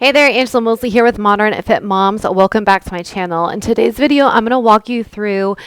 Hey there, Angela Mosley here with Modern Fit Moms. Welcome back to my channel. In today's video, I'm going to walk you through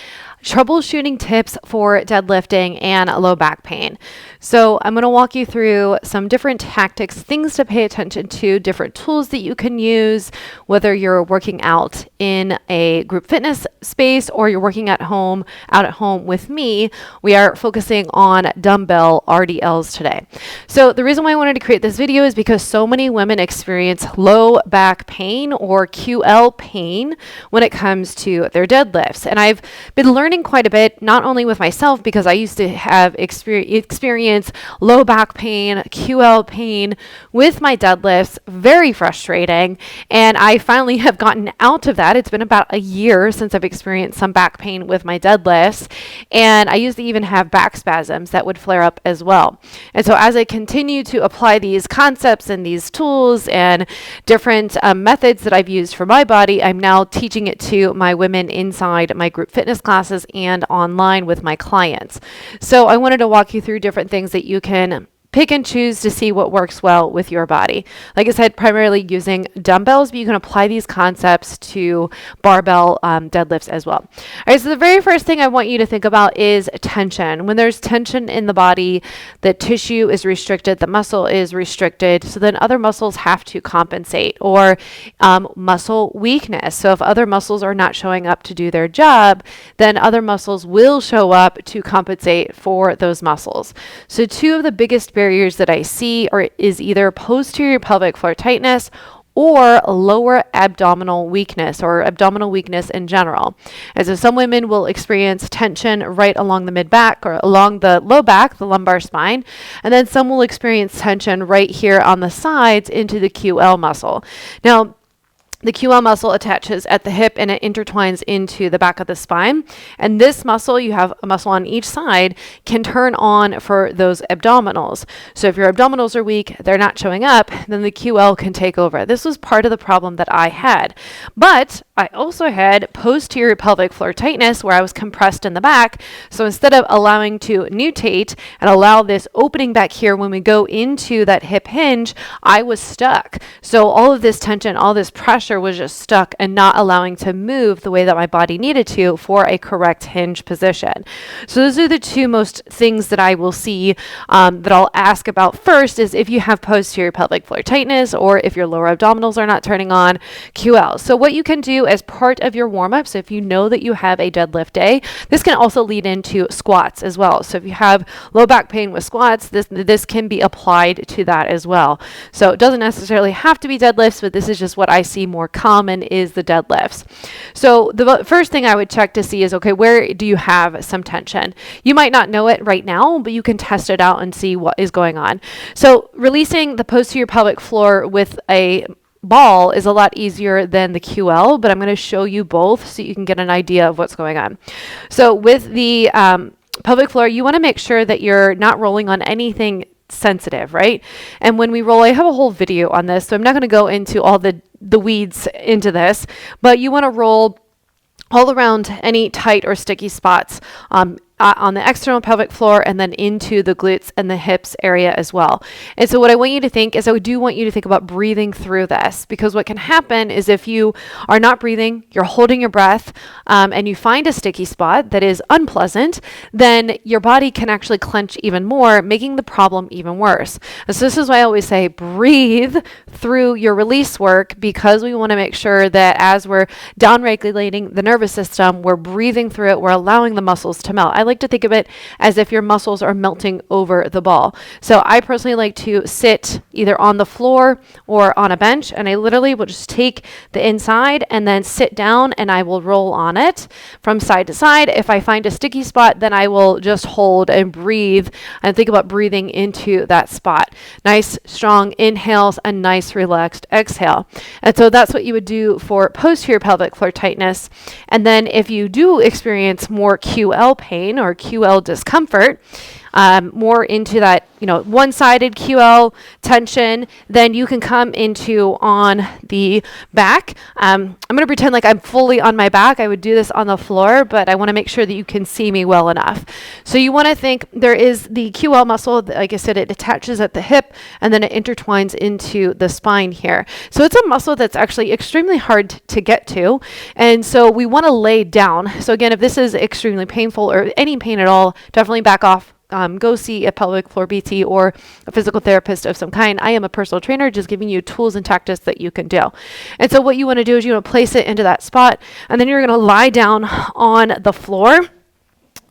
troubleshooting tips for deadlifting and low back pain. So I'm going to walk you through some different tactics, things to pay attention to, different tools that you can use, whether you're working out in a group fitness space or you're working out at home with me. We are focusing on dumbbell RDLs today. So the reason why I wanted to create this video is because so many women experience low back pain or QL pain when it comes to their deadlifts. And I've been learning quite a bit, not only with myself, because I used to have experience low back pain, QL pain with my deadlifts, very frustrating. And I finally have gotten out of that. It's been about a year since I've experienced some back pain with my deadlifts. And I used to even have back spasms that would flare up as well. And so as I continue to apply these concepts and these tools and different methods that I've used for my body, I'm now teaching it to my women inside my group fitness classes and online with my clients. So I wanted to walk you through different things that you can pick and choose to see what works well with your body. Like I said, primarily using dumbbells, but you can apply these concepts to barbell deadlifts as well. All right, so the very first thing I want you to think about is tension. When there's tension in the body, the tissue is restricted, the muscle is restricted, so then other muscles have to compensate, or muscle weakness. So if other muscles are not showing up to do their job, then other muscles will show up to compensate for those muscles. So two of the biggest barriers that I see is either posterior pelvic floor tightness or lower abdominal weakness, or abdominal weakness in general. And so some women will experience tension right along the mid-back or along the low back, the lumbar spine, and then some will experience tension right here on the sides into the QL muscle. Now, the QL muscle attaches at the hip and it intertwines into the back of the spine. And this muscle, you have a muscle on each side, can turn on for those abdominals. So if your abdominals are weak, they're not showing up, then the QL can take over. This was part of the problem that I had. But I also had posterior pelvic floor tightness where I was compressed in the back. So instead of allowing to nutate and allow this opening back here when we go into that hip hinge, I was stuck. So all of this tension, all this pressure was just stuck and not allowing to move the way that my body needed to for a correct hinge position. So those are the two most things that I will see that I'll ask about first, is if you have posterior pelvic floor tightness or if your lower abdominals are not turning on, QL. So what you can do as part of your warm-up, so if you know that you have a deadlift day, this can also lead into squats as well. So if you have low back pain with squats, this can be applied to that as well. So it doesn't necessarily have to be deadlifts, but this is just what I see more common is the deadlifts. So the first thing I would check to see is, okay, where do you have some tension? You might not know it right now, but you can test it out and see what is going on. So releasing the posterior pelvic floor with a ball is a lot easier than the QL, but I'm going to show you both so you can get an idea of what's going on. So with the pelvic floor, you want to make sure that you're not rolling on anything sensitive, right? And when we roll, I have a whole video on this, so I'm not going to go into all the weeds into this, but you want to roll all around any tight or sticky spots on the external pelvic floor and then into the glutes and the hips area as well. And so what I want you to think is, I do want you to think about breathing through this, because what can happen is if you are not breathing, you're holding your breath, and you find a sticky spot that is unpleasant, then your body can actually clench even more, making the problem even worse. And so this is why I always say breathe through your release work, because we want to make sure that as we're down-regulating the nervous system, we're breathing through it, we're allowing the muscles to melt. I like to think of it as if your muscles are melting over the ball. So I personally like to sit either on the floor or on a bench, and I literally will just take the inside and then sit down and I will roll on it from side to side. If I find a sticky spot, then I will just hold and breathe and think about breathing into that spot. Nice, strong inhales and nice, relaxed exhale. And so that's what you would do for posterior pelvic floor tightness. And then if you do experience more QL pain or QL discomfort, more into that, one-sided QL tension, then you can come into on the back. I'm going to pretend like I'm fully on my back. I would do this on the floor, but I want to make sure that you can see me well enough. So you want to think there is the QL muscle. Like I said, it attaches at the hip and then it intertwines into the spine here. So it's a muscle that's actually extremely hard to get to. And so we want to lay down. So again, if this is extremely painful or any pain at all, definitely back off. Go see a pelvic floor PT or a physical therapist of some kind. I am a personal trainer, just giving you tools and tactics that you can do. And so what you want to do is you want to place it into that spot, and then you're going to lie down on the floor.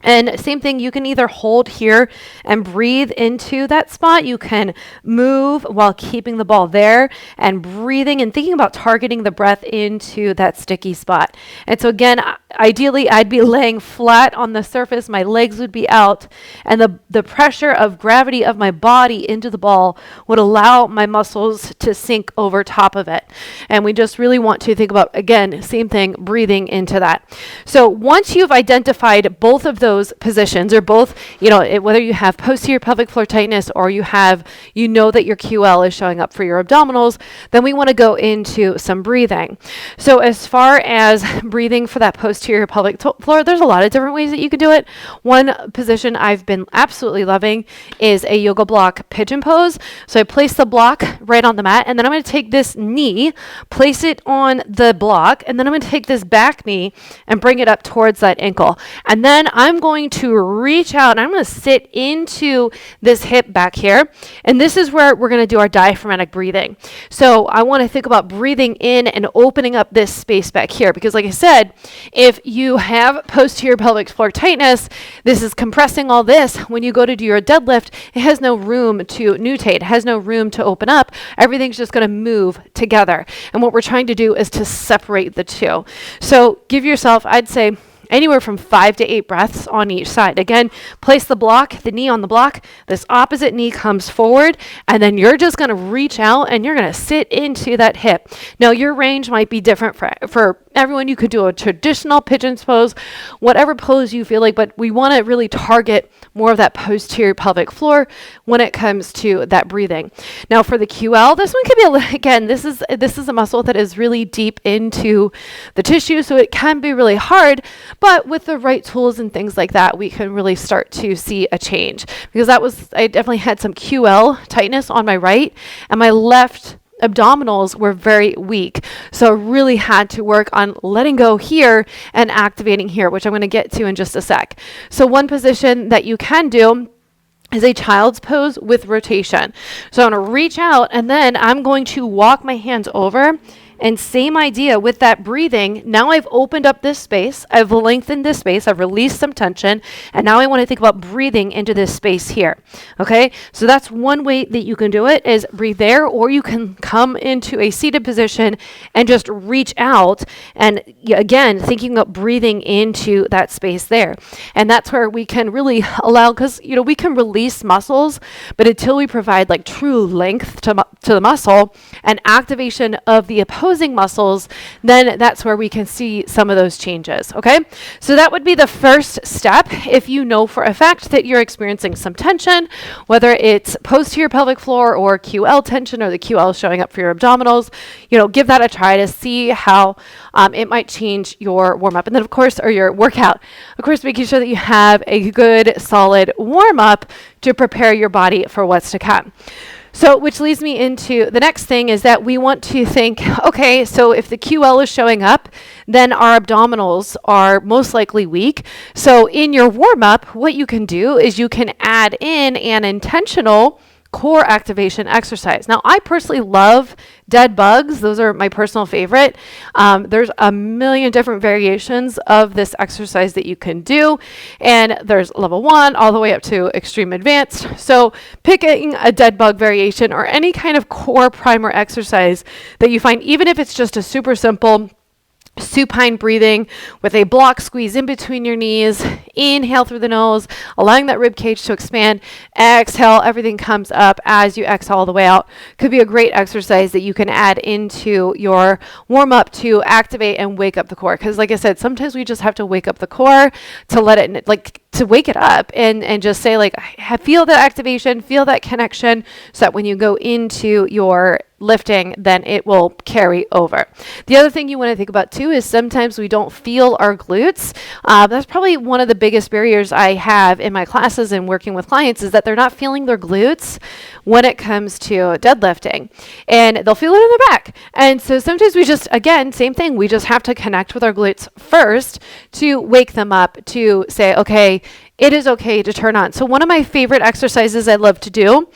And same thing, you can either hold here and breathe into that spot. You can move while keeping the ball there and breathing and thinking about targeting the breath into that sticky spot. And so again, ideally, I'd be laying flat on the surface. My legs would be out, and the pressure of gravity of my body into the ball would allow my muscles to sink over top of it. And we just really want to think about, again, same thing, breathing into that. So once you've identified both of those positions, or both, whether you have posterior pelvic floor tightness or you have, that your QL is showing up for your abdominals, then we want to go into some breathing. So as far as breathing for that posterior pelvic floor, there's a lot of different ways that you can do it. One position I've been absolutely loving is a yoga block pigeon pose. So I place the block right on the mat, and then I'm going to take this knee, place it on the block, and then I'm going to take this back knee and bring it up towards that ankle. And then I'm going to reach out and I'm going to sit into this hip back here. And this is where we're going to do our diaphragmatic breathing. So I want to think about breathing in and opening up this space back here, because like I said, if you have posterior pelvic floor tightness, this is compressing all this. When you go to do your deadlift, it has no room to nutate, it has no room to open up. Everything's just going to move together. And what we're trying to do is to separate the two. So give yourself, I'd say, anywhere from 5 to 8 breaths on each side. Again, place the block, the knee on the block, this opposite knee comes forward, and then you're just going to reach out and you're going to sit into that hip. Now, your range might be different for everyone. You could do a traditional pigeon pose, whatever pose you feel like, but we want to really target more of that posterior pelvic floor when it comes to that breathing. Now, for the QL, this one could be, again, this is a muscle that is really deep into the tissue, so it can be really hard. But with the right tools and things like that, we can really start to see a change, because I definitely had some QL tightness on my right, and my left abdominals were very weak. So I really had to work on letting go here and activating here, which I'm going to get to in just a sec. So one position that you can do is a child's pose with rotation. So I'm going to reach out, and then I'm going to walk my hands over. And same idea with that breathing. Now I've opened up this space. I've lengthened this space. I've released some tension. And now I want to think about breathing into this space here. Okay. So that's one way that you can do it, is breathe there, or you can come into a seated position and just reach out. And again, thinking about breathing into that space there. And that's where we can really allow, because, we can release muscles, but until we provide like true length to the muscle and activation of the opposing muscles, then that's where we can see some of those changes. Okay, so that would be the first step. If you know for a fact that you're experiencing some tension, whether it's posterior pelvic floor or QL tension, or the QL showing up for your abdominals, give that a try to see how it might change your warm up, and then of course, or your workout. Of course, making sure that you have a good solid warm up to prepare your body for what's to come. So, which leads me into the next thing, is that we want to think, okay, so if the QL is showing up, then our abdominals are most likely weak. So in your warm up, what you can do is you can add in an intentional core activation exercise. Now, I personally love dead bugs. Those are my personal favorite. There's a million different variations of this exercise that you can do. And there's level 1 all the way up to extreme advanced. So picking a dead bug variation or any kind of core primer exercise that you find, even if it's just a super simple supine breathing with a block squeeze in between your knees, inhale through the nose, allowing that rib cage to expand, exhale, everything comes up as you exhale all the way out. Could be a great exercise that you can add into your warm up to activate and wake up the core. Because like I said, sometimes we just have to wake up the core to let it, like to wake it up and just say like, feel that activation, feel that connection, so that when you go into your lifting, then it will carry over. The other thing you want to think about too is sometimes we don't feel our glutes. That's probably one of the biggest barriers I have in my classes and working with clients, is that they're not feeling their glutes when it comes to deadlifting, and they'll feel it in their back. And so sometimes we just, again, same thing, we just have to connect with our glutes first to wake them up, to say, okay, it is okay to turn on. So one of my favorite exercises I love to do,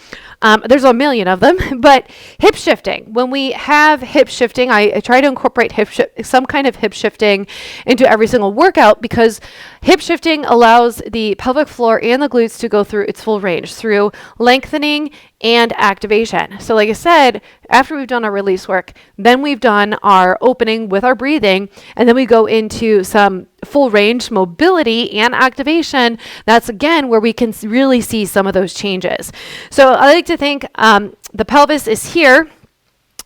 there's a million of them, but hip shifting. When we have hip shifting, I try to incorporate some kind of hip shifting into every single workout, because hip shifting allows the pelvic floor and the glutes to go through its full range through lengthening and activation. So like I said, after we've done our release work, then we've done our opening with our breathing, and then we go into some full range mobility and activation. That's again where we can really see some of those changes. So I like to think the pelvis is here,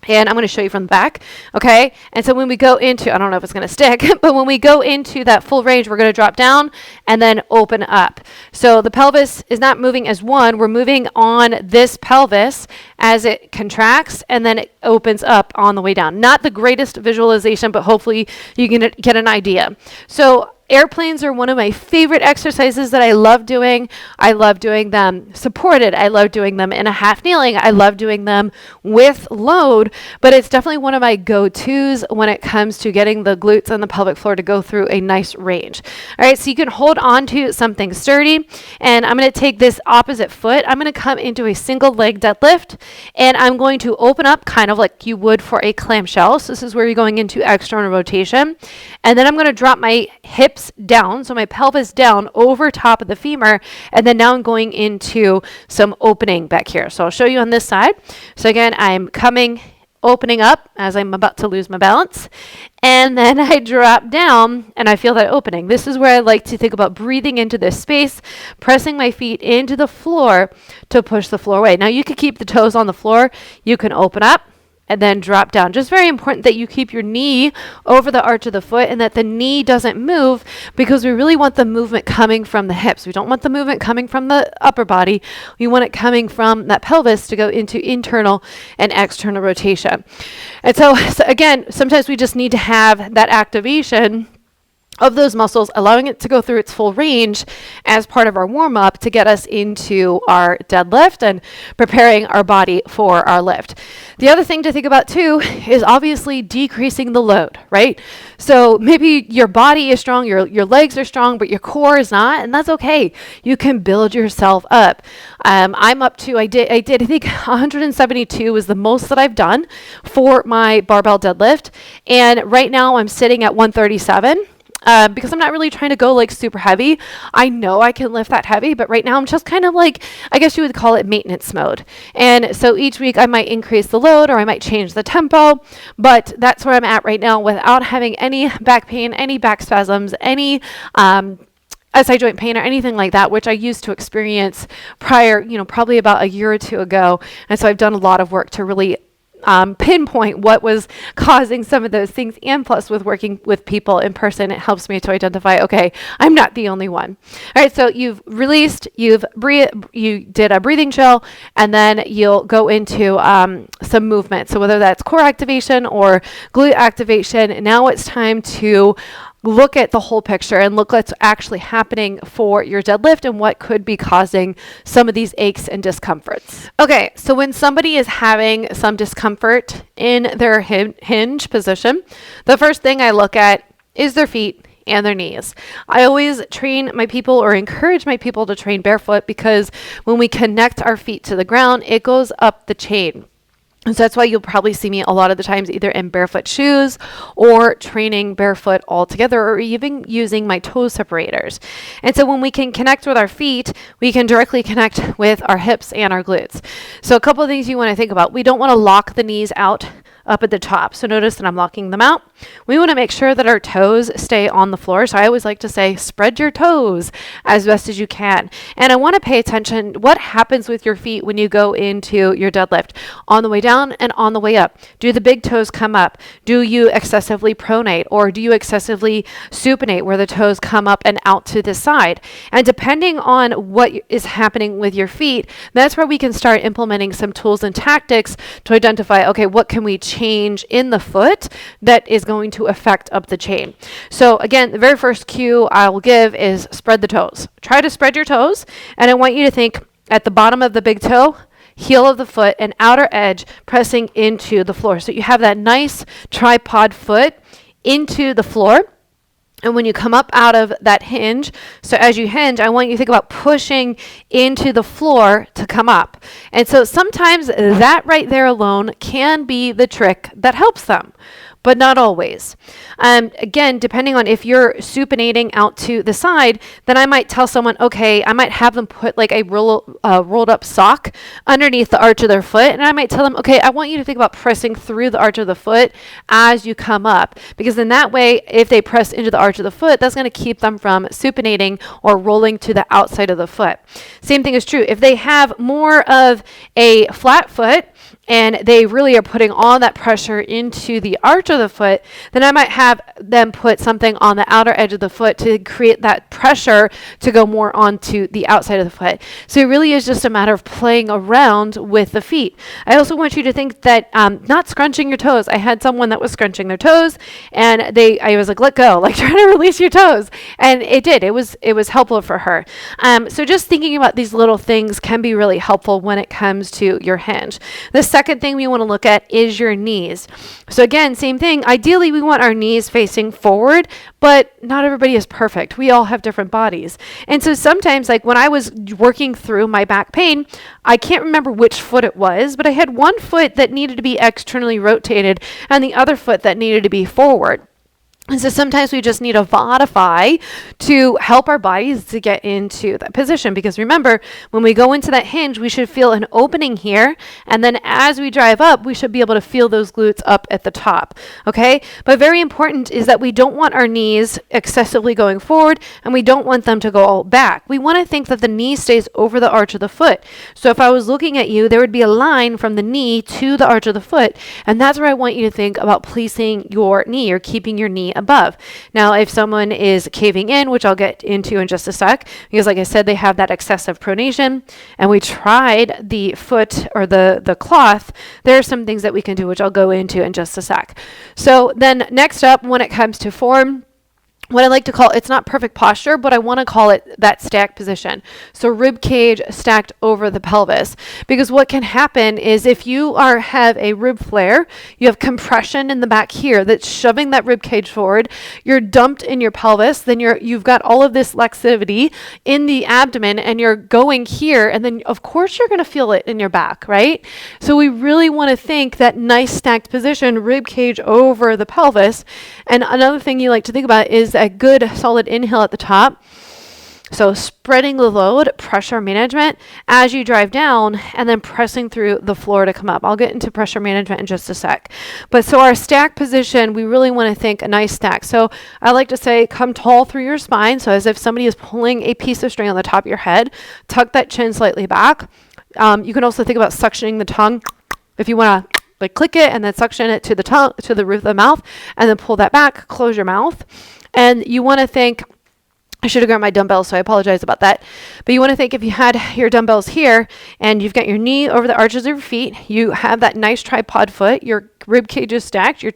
and I'm going to show you from the back, okay? And so when we go into, I don't know if it's going to stick, but when we go into that full range, we're going to drop down and then open up. So the pelvis is not moving as one, we're moving on this pelvis as it contracts, and then it opens up on the way down. Not the greatest visualization, but hopefully you can get an idea. So airplanes are one of my favorite exercises that I love doing. I love doing them supported. I love doing them in a half kneeling. I love doing them with load, but it's definitely one of my go-tos when it comes to getting the glutes and the pelvic floor to go through a nice range. All right, so you can hold on to something sturdy, and I'm going to take this opposite foot. I'm going to come into a single leg deadlift, and I'm going to open up kind of like you would for a clamshell. So this is where you're going into external rotation, and then I'm going to drop my hips down, so my pelvis down over top of the femur, and then now I'm going into some opening back here. So I'll show you on this side. So again, I'm opening up as I'm about to lose my balance, and then I drop down and I feel that opening. This is where I like to think about breathing into this space, pressing my feet into the floor to push the floor away. Now you can keep the toes on the floor, you can open up and then drop down. Just very important that you keep your knee over the arch of the foot and that the knee doesn't move, because we really want the movement coming from the hips. We don't want the movement coming from the upper body. We want it coming from that pelvis to go into internal and external rotation. And so again, sometimes we just need to have that activation of those muscles, allowing it to go through its full range as part of our warm-up to get us into our deadlift and preparing our body for our lift. The other thing to think about too is obviously decreasing the load, right? So maybe your body is strong, your legs are strong, but your core is not, and that's okay. You can build yourself up. I'm up to, I think 172 is the most that I've done for my barbell deadlift, and right now I'm sitting at 137. Because I'm not really trying to go like super heavy. I know I can lift that heavy, but right now I'm just kind of like, I guess you would call it maintenance mode. And so each week I might increase the load or I might change the tempo, but that's where I'm at right now without having any back pain, any back spasms, any SI joint pain or anything like that, which I used to experience prior, probably about a year or two ago. And so I've done a lot of work to really pinpoint what was causing some of those things, and plus with working with people in person, it helps me to identify, okay, I'm not the only one. All right, so you've released, you did a breathing chill, and then you'll go into some movement. So whether that's core activation or glute activation, now it's time to look at the whole picture and look what's actually happening for your deadlift and what could be causing some of these aches and discomforts. Okay, so when somebody is having some discomfort in their hinge position, the first thing I look at is their feet and their knees. I always train my people or encourage my people to train barefoot, because when we connect our feet to the ground, it goes up the chain. And so that's why you'll probably see me a lot of the times either in barefoot shoes or training barefoot altogether, or even using my toe separators. And so when we can connect with our feet, we can directly connect with our hips and our glutes. So a couple of things you want to think about. We don't want to lock the knees out up at the top. So notice that I'm locking them out. We want to make sure that our toes stay on the floor. So I always like to say, spread your toes as best as you can. And I want to pay attention what happens with your feet when you go into your deadlift. On the way down and on the way up, do the big toes come up? Do you excessively pronate, or do you excessively supinate where the toes come up and out to the side? And depending on what is happening with your feet, that's where we can start implementing some tools and tactics to identify, okay, what can we change in the foot that is going to affect up the chain. So again, the very first cue I will give is spread the toes. Try to spread your toes, and I want you to think at the bottom of the big toe, heel of the foot, and outer edge pressing into the floor. So you have that nice tripod foot into the floor. And when you come up out of that hinge, so as you hinge, I want you to think about pushing into the floor to come up. And so sometimes that right there alone can be the trick that helps them, but not always. Again, depending on if you're supinating out to the side, then I might tell someone, okay, I might have them put like a rolled up sock underneath the arch of their foot. And I might tell them, okay, I want you to think about pressing through the arch of the foot as you come up. Because in that way, if they press into the arch of the foot, that's going to keep them from supinating or rolling to the outside of the foot. Same thing is true. If they have more of a flat foot, and they really are putting all that pressure into the arch of the foot, then I might have them put something on the outer edge of the foot to create that pressure to go more onto the outside of the foot. So it really is just a matter of playing around with the feet. I also want you to think that not scrunching your toes. I had someone that was scrunching their toes, and I was like, let go, like try to release your toes. And it did. It was helpful for her. So just thinking about these little things can be really helpful when it comes to your hinge. The second thing we want to look at is your knees. So again, same thing. Ideally, we want our knees facing forward, but not everybody is perfect. We all have different bodies. And so sometimes, like when I was working through my back pain, I can't remember which foot it was, but I had one foot that needed to be externally rotated and the other foot that needed to be forward. And so sometimes we just need to modify to help our bodies to get into that position. Because remember, when we go into that hinge, we should feel an opening here. And then as we drive up, we should be able to feel those glutes up at the top. Okay? But very important is that we don't want our knees excessively going forward, and we don't want them to go all back. We want to think that the knee stays over the arch of the foot. So if I was looking at you, there would be a line from the knee to the arch of the foot. And that's where I want you to think about placing your knee or keeping your knee above. Now, if someone is caving in, which I'll get into in just a sec, because like I said, they have that excessive pronation, and we tried the foot or the cloth, there are some things that we can do, which I'll go into in just a sec. So then next up, when it comes to form, what I like to call, it's not perfect posture, but I want to call it that stack position. So rib cage stacked over the pelvis. Because what can happen is if you have a rib flare, you have compression in the back here that's shoving that rib cage forward, you're dumped in your pelvis, then you've got all of this laxity in the abdomen, and you're going here, and then of course you're going to feel it in your back, right? So we really want to think that nice stacked position, rib cage over the pelvis. And another thing you like to think about is a good solid inhale at the top. So spreading the load, pressure management as you drive down, and then pressing through the floor to come up. I'll get into pressure management in just a sec. But so our stack position, we really want to think a nice stack. So I like to say come tall through your spine. So as if somebody is pulling a piece of string on the top of your head, tuck that chin slightly back. You can also think about suctioning the tongue if you want to like click it and then suction it to the tongue, to the roof of the mouth, and then pull that back, close your mouth. And you want to think, I should have grabbed my dumbbells, so I apologize about that. But you want to think if you had your dumbbells here and you've got your knee over the arches of your feet, you have that nice tripod foot, your rib cage is stacked, your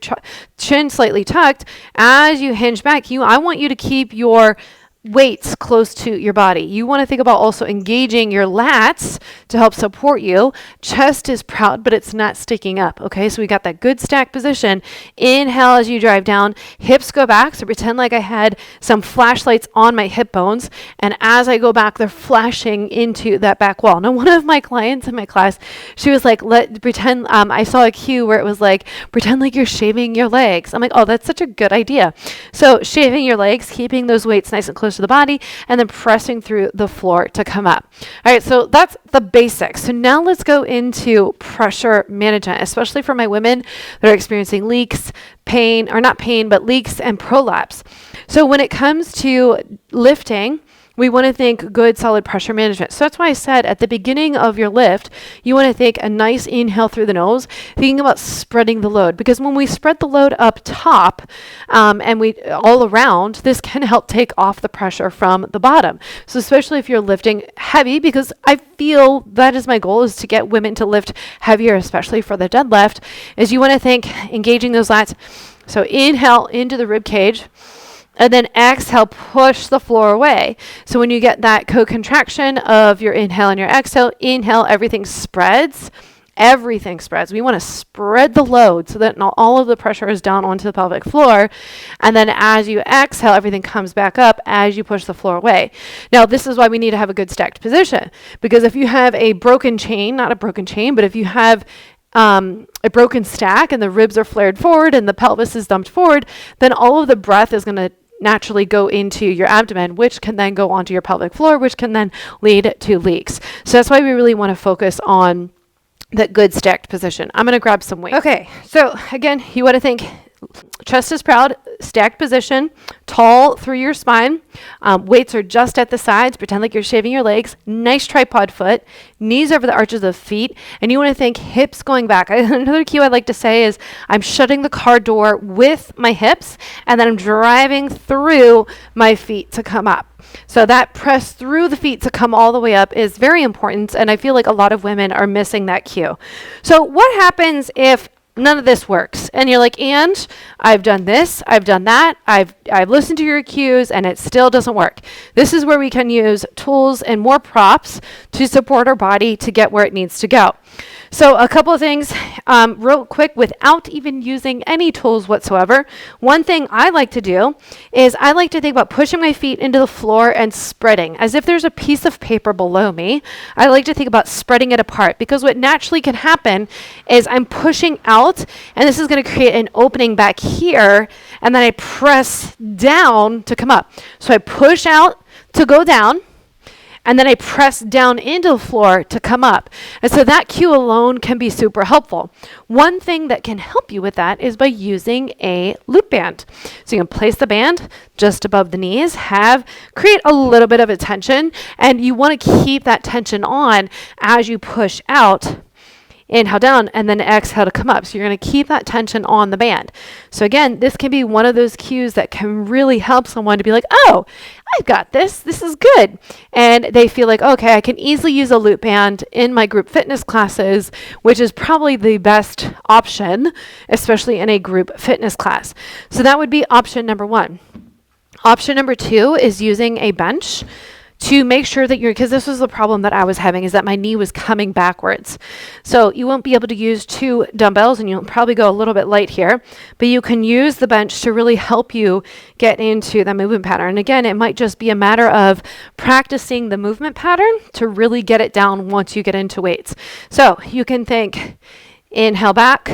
chin slightly tucked. As you hinge back, I want you to keep your weights close to your body. You want to think about also engaging your lats to help support you. Chest is proud, but it's not sticking up. Okay, so we got that good stack position. Inhale as you drive down. Hips go back. So pretend like I had some flashlights on my hip bones. And as I go back, they're flashing into that back wall. Now, one of my clients in my class, she was like, pretend, I saw a cue where it was like, pretend like you're shaving your legs. I'm like, oh, that's such a good idea. So shaving your legs, keeping those weights nice and close most of the body, and then pressing through the floor to come up. All right, so that's the basics. So now let's go into pressure management, especially for my women that are experiencing leaks, pain, or not pain, but leaks and prolapse. So when it comes to lifting, we want to think good, solid pressure management. So that's why I said at the beginning of your lift, you want to take a nice inhale through the nose, thinking about spreading the load. Because when we spread the load up top and we all around, this can help take off the pressure from the bottom. So especially if you're lifting heavy, because I feel that is my goal, is to get women to lift heavier, especially for the deadlift, is you want to think engaging those lats. So inhale into the rib cage. And then exhale, push the floor away. So when you get that co-contraction of your inhale and your exhale, inhale, everything spreads. Everything spreads. We want to spread the load so that not all of the pressure is down onto the pelvic floor. And then as you exhale, everything comes back up as you push the floor away. Now, this is why we need to have a good stacked position. Because if you have a broken chain, not a broken chain, but if you have a broken stack and the ribs are flared forward and the pelvis is dumped forward, then all of the breath is going to naturally go into your abdomen, which can then go onto your pelvic floor, which can then lead to leaks. So that's why we really want to focus on that good stacked position. I'm going to grab some weight. Okay, so again, you want to think chest is proud, stacked position, tall through your spine. Weights are just at the sides. Pretend like you're shaving your legs. Nice tripod foot. Knees over the arches of the feet. And you want to think hips going back. Another cue I'd like to say is I'm shutting the car door with my hips, and then I'm driving through my feet to come up. So that press through the feet to come all the way up is very important. And I feel like a lot of women are missing that cue. So what happens if none of this works? And you're like, and I've done this, I've done that, I've listened to your cues, and it still doesn't work. This is where we can use tools and more props to support our body to get where it needs to go. So a couple of things real quick without even using any tools whatsoever. One thing I like to do is I like to think about pushing my feet into the floor and spreading. As if there's a piece of paper below me, I like to think about spreading it apart, because what naturally can happen is I'm pushing out, and this is going to create an opening back here, and then I press down to come up. So I push out to go down, and then I press down into the floor to come up. And so that cue alone can be super helpful. One thing that can help you with that is by using a loop band. So you can place the band just above the knees, create a little bit of a tension, and you want to keep that tension on as you push out. Inhale down, and then exhale to come up. So you're going to keep that tension on the band. So again, this can be one of those cues that can really help someone to be like, oh, I've got this. This is good. And they feel like, okay, I can easily use a loop band in my group fitness classes, which is probably the best option, especially in a group fitness class. So that would be option number one. Option number two is using a bench to make sure that because this was the problem that I was having, is that my knee was coming backwards. So you won't be able to use 2 dumbbells, and you'll probably go a little bit light here, but you can use the bench to really help you get into the movement pattern. And again, it might just be a matter of practicing the movement pattern to really get it down once you get into weights. So you can think inhale back,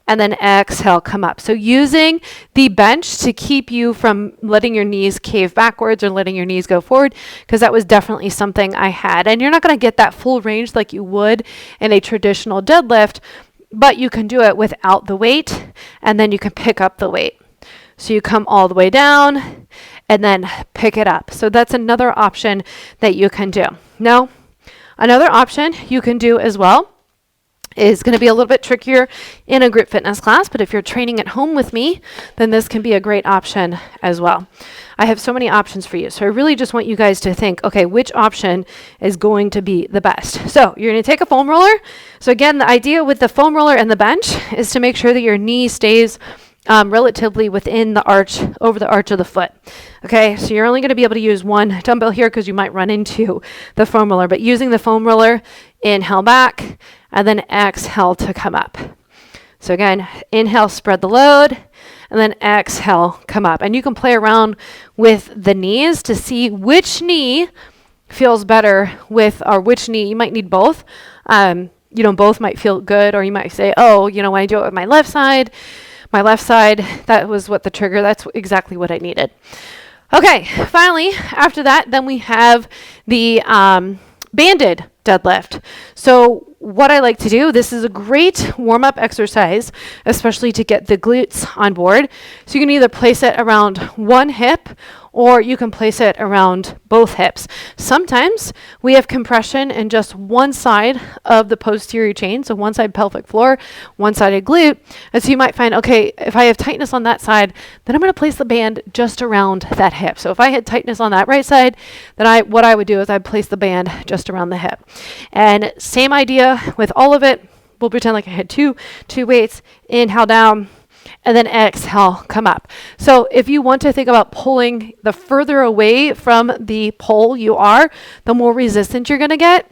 and then exhale, come up. So using the bench to keep you from letting your knees cave backwards or letting your knees go forward, because that was definitely something I had. And you're not going to get that full range like you would in a traditional deadlift, but you can do it without the weight, and then you can pick up the weight. So you come all the way down and then pick it up. So that's another option that you can do. Now, another option you can do as well is going to be a little bit trickier in a group fitness class, but if you're training at home with me, then this can be a great option as well. I have so many options for you, so I really just want you guys to think, okay, which option is going to be the best? So you're going to take a foam roller. So again, the idea with the foam roller and the bench is to make sure that your knee stays relatively within the arch, over the arch of the foot. Okay, so you're only going to be able to use one dumbbell here because you might run into the foam roller, but using the foam roller, inhale back, and then exhale to come up. So again, inhale, spread the load, and then exhale, come up. And you can play around with the knees to see which knee feels better with, or which knee, you might need both. Both might feel good, or you might say, oh, when I do it with my left side, that was what the trigger, that's exactly what I needed. Okay, finally, after that, then we have the banded deadlift. So what I like to do, this is a great warm-up exercise, especially to get the glutes on board. So you can either place it around one hip or you can place it around both hips. Sometimes we have compression in just one side of the posterior chain, so one side pelvic floor, one sided glute. And so you might find, okay, if I have tightness on that side, then I'm going to place the band just around that hip. So if I had tightness on that right side, then what I would do is I'd place the band just around the hip. And same idea with all of it. We'll pretend like I had two weights, inhale down, and then exhale, come up. So if you want to think about pulling, the further away from the pole you are, the more resistance you're going to get.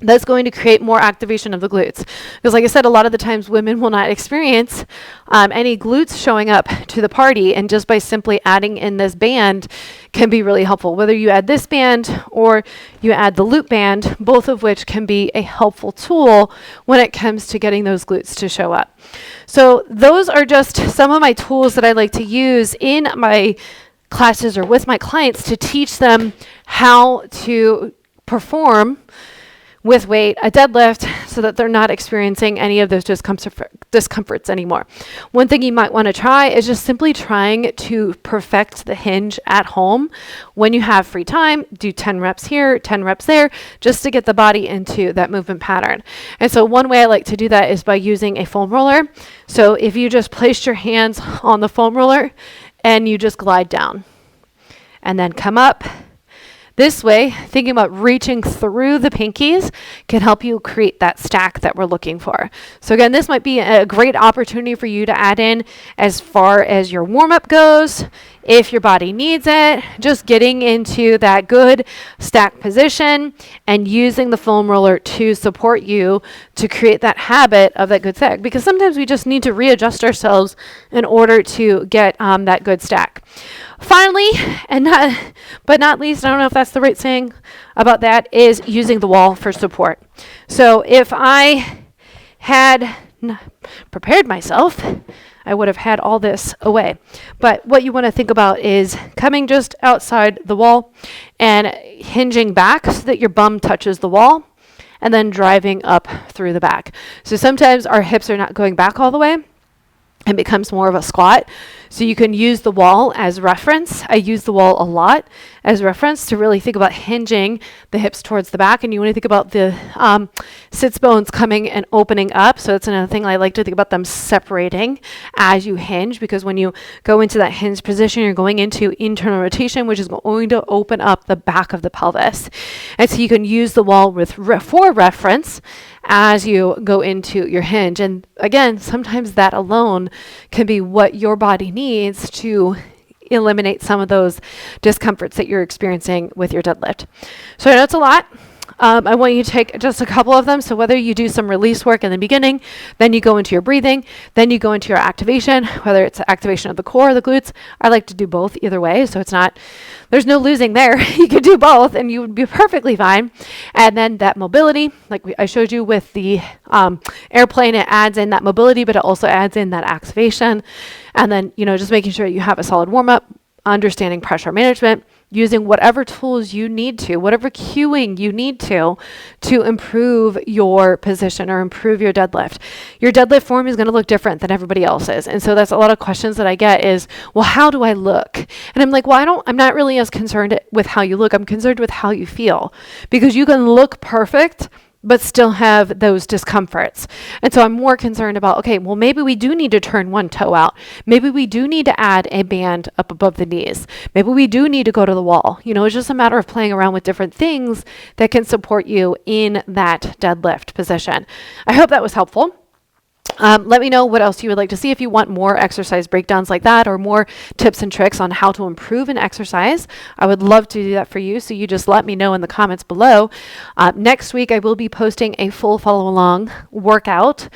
That's going to create more activation of the glutes. Because like I said, a lot of the times women will not experience any glutes showing up to the party, and just by simply adding in this band can be really helpful. Whether you add this band or you add the loop band, both of which can be a helpful tool when it comes to getting those glutes to show up. So those are just some of my tools that I like to use in my classes or with my clients to teach them how to perform with weight, a deadlift, so that they're not experiencing any of those discomforts anymore. One thing you might want to try is just simply trying to perfect the hinge at home. When you have free time, do 10 reps here, 10 reps there, just to get the body into that movement pattern. And so one way I like to do that is by using a foam roller. So if you just place your hands on the foam roller and you just glide down and then come up. This way, thinking about reaching through the pinkies can help you create that stack that we're looking for. So again, this might be a great opportunity for you to add in as far as your warm-up goes. If your body needs it, just getting into that good stack position and using the foam roller to support you to create that habit of that good stack. Because sometimes we just need to readjust ourselves in order to get that good stack. Finally, but not least, I don't know if that's the right saying about that, is using the wall for support. So if I had prepared myself, I would have had all this away. But what you want to think about is coming just outside the wall and hinging back so that your bum touches the wall, and then driving up through the back. So sometimes our hips are not going back all the way. It becomes more of a squat. So you can use the wall as reference. I use the wall a lot as reference to really think about hinging the hips towards the back. And you want to think about the sits bones coming and opening up. So that's another thing I like to think about them separating as you hinge, because when you go into that hinge position, you're going into internal rotation, which is going to open up the back of the pelvis. And so you can use the wall for reference as you go into your hinge. And again, sometimes that alone can be what your body needs to eliminate some of those discomforts that you're experiencing with your deadlift. So I know it's a lot. I want you to take just a couple of them. So whether you do some release work in the beginning, then you go into your breathing, then you go into your activation, whether it's activation of the core or the glutes. I like to do both either way. So it's not, there's no losing there. You could do both and you would be perfectly fine. And then that mobility, like I showed you with the airplane, it adds in that mobility, but it also adds in that activation. And then, just making sure you have a solid warm up, understanding pressure management, using whatever tools you need to, whatever cueing you need to improve your position or improve your deadlift. Your deadlift form is going to look different than everybody else's. And so that's a lot of questions that I get is, well, how do I look? And I'm like, well, I'm not really as concerned with how you look. I'm concerned with how you feel, because you can look perfect but still have those discomforts. And so I'm more concerned about, okay, well, maybe we do need to turn one toe out. Maybe we do need to add a band up above the knees. Maybe we do need to go to the wall. It's just a matter of playing around with different things that can support you in that deadlift position. I hope that was helpful. Let me know what else you would like to see if you want more exercise breakdowns like that, or more tips and tricks on how to improve an exercise. I would love to do that for you. So you just let me know in the comments below. Next week, I will be posting a full follow along workout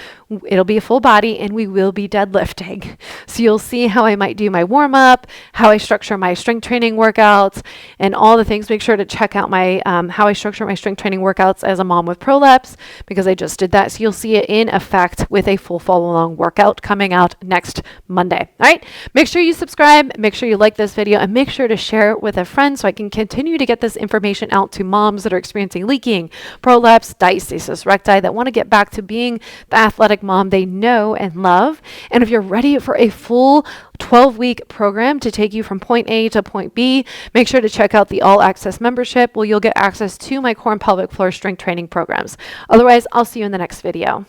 It'll be a full body and we will be deadlifting. So you'll see how I might do my warm up, how I structure my strength training workouts, and all the things. Make sure to check out my how I structure my strength training workouts as a mom with Prolapse, because I just did that. So you'll see it in effect with a full follow along workout coming out next Monday. All right. Make sure you subscribe, make sure you like this video, and make sure to share it with a friend so I can continue to get this information out to moms that are experiencing leaking, prolapse, diastasis, recti, that want to get back to being the athletic mom they know and love. And if you're ready for a full 12-week program to take you from point A to point B, make sure to check out the All Access membership, where you'll get access to my core and pelvic floor strength training programs. Otherwise, I'll see you in the next video.